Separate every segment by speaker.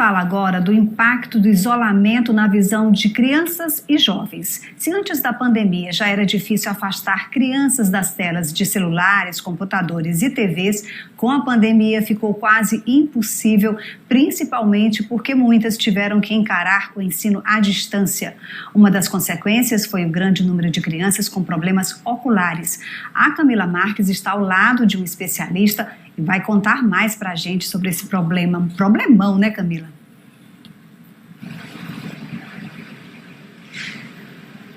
Speaker 1: fala agora do impacto do isolamento na visão de crianças e jovens. Se antes da pandemia já era difícil afastar crianças das telas de celulares, computadores e TVs, com a pandemia ficou quase impossível, principalmente porque muitas tiveram que encarar o ensino à distância. Uma das consequências foi o grande número de crianças com problemas oculares. A Camila Marques está ao lado de um especialista e vai contar mais para a gente sobre esse problema. Um problemão, né, Camila?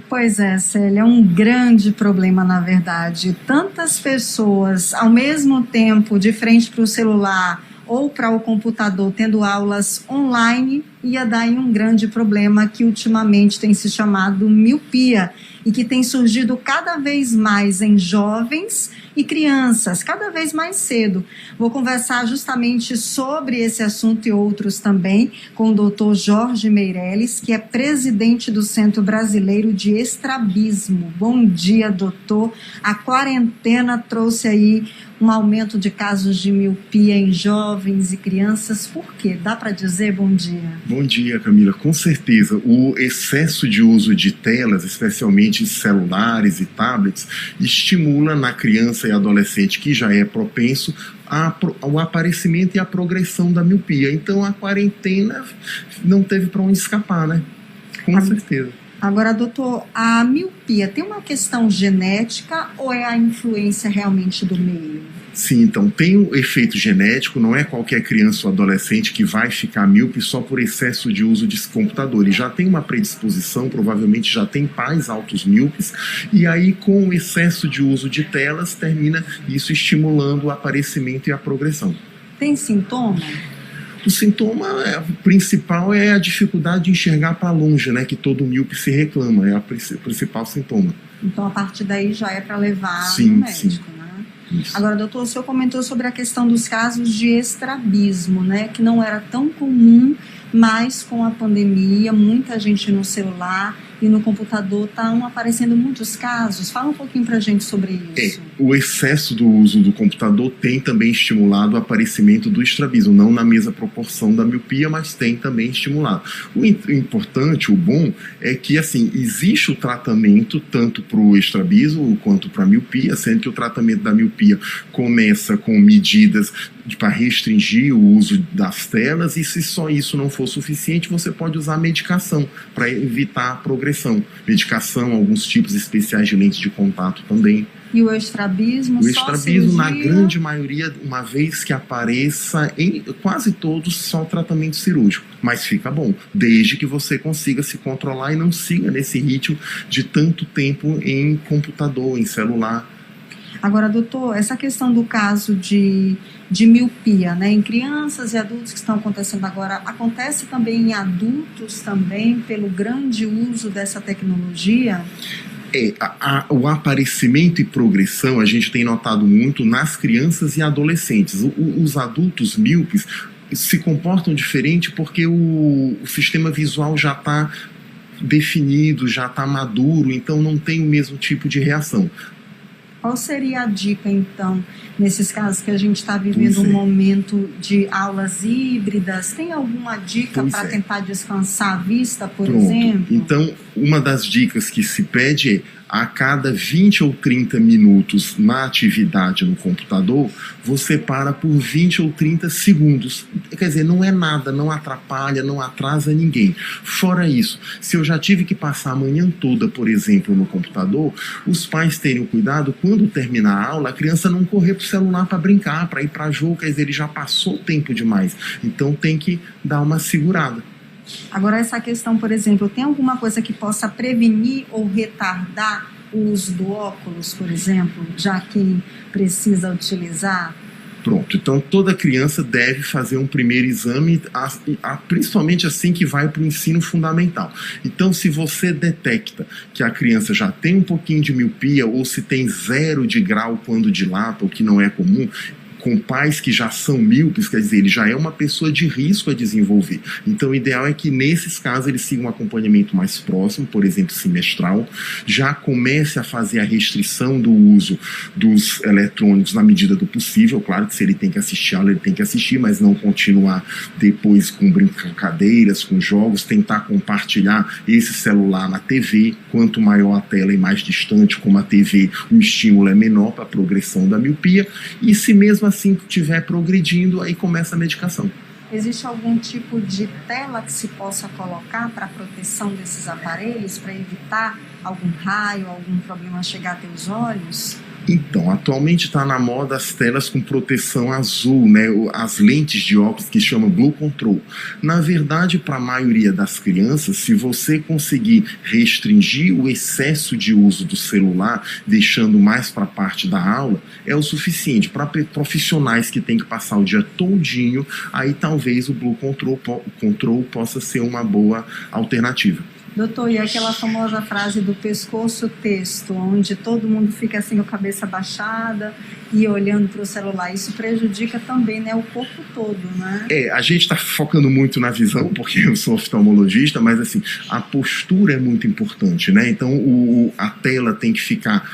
Speaker 2: Pois é, Célia, é um grande problema, na verdade. Tantas pessoas, ao mesmo tempo, de frente para o celular ou para o computador, tendo aulas online, ia dar em um grande problema que ultimamente tem se chamado miopia e que tem surgido cada vez mais em jovens e crianças, cada vez mais cedo. Vou conversar justamente sobre esse assunto e outros também com o Dr. Jorge Meirelles, que é presidente do Centro Brasileiro de Estrabismo. Bom dia, doutor. A quarentena trouxe aí um aumento de casos de miopia em jovens e crianças. Por quê? Dá para dizer bom dia?
Speaker 3: Bom dia, Camila. Com certeza, o excesso de uso de telas, especialmente celulares e tablets, estimula na criança e adolescente que já é propenso ao aparecimento e à progressão da miopia. Então, a quarentena não teve para onde escapar, né? Com certeza.
Speaker 2: Agora, doutor, a miopia tem uma questão genética ou é a influência realmente do meio?
Speaker 3: Sim, então tem um efeito genético, não é qualquer criança ou adolescente que vai ficar míope só por excesso de uso de computador. Ele já tem uma predisposição, provavelmente já tem pais altos míopes, e aí com o excesso de uso de telas termina isso estimulando o aparecimento e a progressão.
Speaker 2: Tem sintoma?
Speaker 3: O sintoma principal é a dificuldade de enxergar para longe, né, que todo míope se reclama, é o principal sintoma.
Speaker 2: Então, a partir daí já é para levar
Speaker 3: sim,
Speaker 2: no médico,
Speaker 3: sim.
Speaker 2: né? Isso. Agora, doutor, o senhor comentou sobre a questão dos casos de estrabismo, né, que não era tão comum, mas com a pandemia, muita gente no celular e no computador estão aparecendo muitos casos. Fala um pouquinho pra gente sobre isso.
Speaker 3: O excesso do uso do computador tem também estimulado o aparecimento do estrabismo, não na mesma proporção da miopia, mas tem também estimulado. O importante, o bom, é que assim, existe o tratamento tanto para o estrabismo quanto para a miopia, sendo que o tratamento da miopia começa com medidas para restringir o uso das telas, e se só isso não for suficiente, você pode usar medicação para evitar a progressão. Medicação, alguns tipos especiais de lentes de contato também.
Speaker 2: E o estrabismo?
Speaker 3: O estrabismo, na grande maioria, uma vez que apareça, em quase todos, só tratamento cirúrgico. Mas fica bom, desde que você consiga se controlar e não siga nesse ritmo de tanto tempo em computador, em celular.
Speaker 2: Agora, doutor, essa questão do caso de miopia, né, em crianças e adultos que estão acontecendo agora, acontece também em adultos também, pelo grande uso dessa tecnologia?
Speaker 3: O aparecimento e progressão a gente tem notado muito nas crianças e adolescentes. Os adultos míopes se comportam diferente porque o sistema visual já está definido, já está maduro, então não tem o mesmo tipo de reação.
Speaker 2: Qual seria a dica, então, nesses casos que a gente está vivendo um momento de aulas híbridas? Tem alguma dica para tentar descansar a vista, por exemplo?
Speaker 3: Então, uma das dicas que se pede é, a cada 20 ou 30 minutos na atividade no computador, você para por 20 ou 30 segundos. Quer dizer, não é nada, não atrapalha, não atrasa ninguém. Fora isso, se eu já tive que passar a manhã toda, por exemplo, no computador, os pais terem o cuidado, quando terminar a aula, a criança não correr pro celular para brincar, para ir para jogo, quer dizer, ele já passou tempo demais. Então tem que dar uma segurada.
Speaker 2: Agora, essa questão, por exemplo, tem alguma coisa que possa prevenir ou retardar o uso do óculos, por exemplo, já quem precisa utilizar?
Speaker 3: Pronto, então toda criança deve fazer um primeiro exame, principalmente assim que vai para o ensino fundamental. Então, se você detecta que a criança já tem um pouquinho de miopia, ou se tem 0 de grau quando dilata, o que não é comum, com pais que já são míopes, quer dizer, ele já é uma pessoa de risco a desenvolver. Então, o ideal é que, nesses casos, ele siga um acompanhamento mais próximo, por exemplo, semestral, já comece a fazer a restrição do uso dos eletrônicos na medida do possível. Claro que se ele tem que assistir aula, ele tem que assistir, mas não continuar depois com brincadeiras, com jogos, tentar compartilhar esse celular na TV. Quanto maior a tela e mais distante, como a TV, o estímulo é menor para a progressão da miopia. E se mesmo assim estiver progredindo, aí começa a medicação.
Speaker 2: Existe algum tipo de tela que se possa colocar para proteção desses aparelhos, para evitar algum raio, algum problema chegar até os olhos?
Speaker 3: Então, atualmente está na moda as telas com proteção azul, né? As lentes de óculos que chamam Blue Control. Na verdade, para a maioria das crianças, se você conseguir restringir o excesso de uso do celular, deixando mais para a parte da aula, é o suficiente. Para profissionais que têm que passar o dia todinho, aí talvez o Blue Control possa ser uma boa alternativa.
Speaker 2: Doutor, e aquela famosa frase do pescoço texto, onde todo mundo fica assim com a cabeça baixada e olhando para o celular, isso prejudica também, né, o corpo todo, né?
Speaker 3: A gente está focando muito na visão, porque eu sou oftalmologista, mas assim, a postura é muito importante, né? Então a tela tem que ficar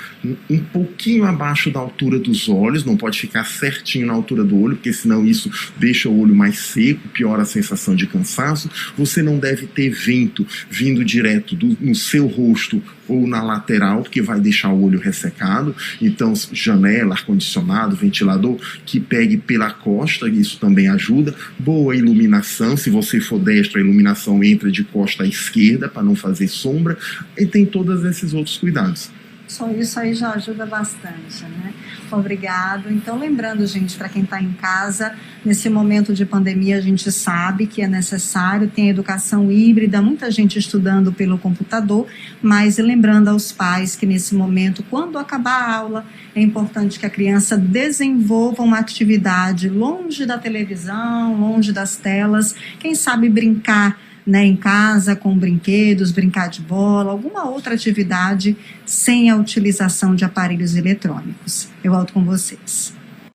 Speaker 3: um pouquinho abaixo da altura dos olhos, não pode ficar certinho na altura do olho, porque senão isso deixa o olho mais seco, piora a sensação de cansaço. Você não deve ter vento vindo direto no seu rosto ou na lateral, porque vai deixar o olho ressecado. Então, janela, ar-condicionado, ventilador, que pegue pela costa, isso também ajuda. Boa iluminação, se você for destro, a iluminação entra de costa à esquerda, para não fazer sombra, e tem todos esses outros cuidados.
Speaker 2: Só isso aí já ajuda bastante, né? Obrigado. Então, lembrando, gente, para quem está em casa, nesse momento de pandemia, a gente sabe que é necessário, tem educação híbrida, muita gente estudando pelo computador, mas lembrando aos pais que nesse momento, quando acabar a aula, é importante que a criança desenvolva uma atividade longe da televisão, longe das telas, quem sabe brincar, né, em casa com brinquedos, brincar de bola, alguma outra atividade sem a utilização de aparelhos eletrônicos. Eu volto com vocês.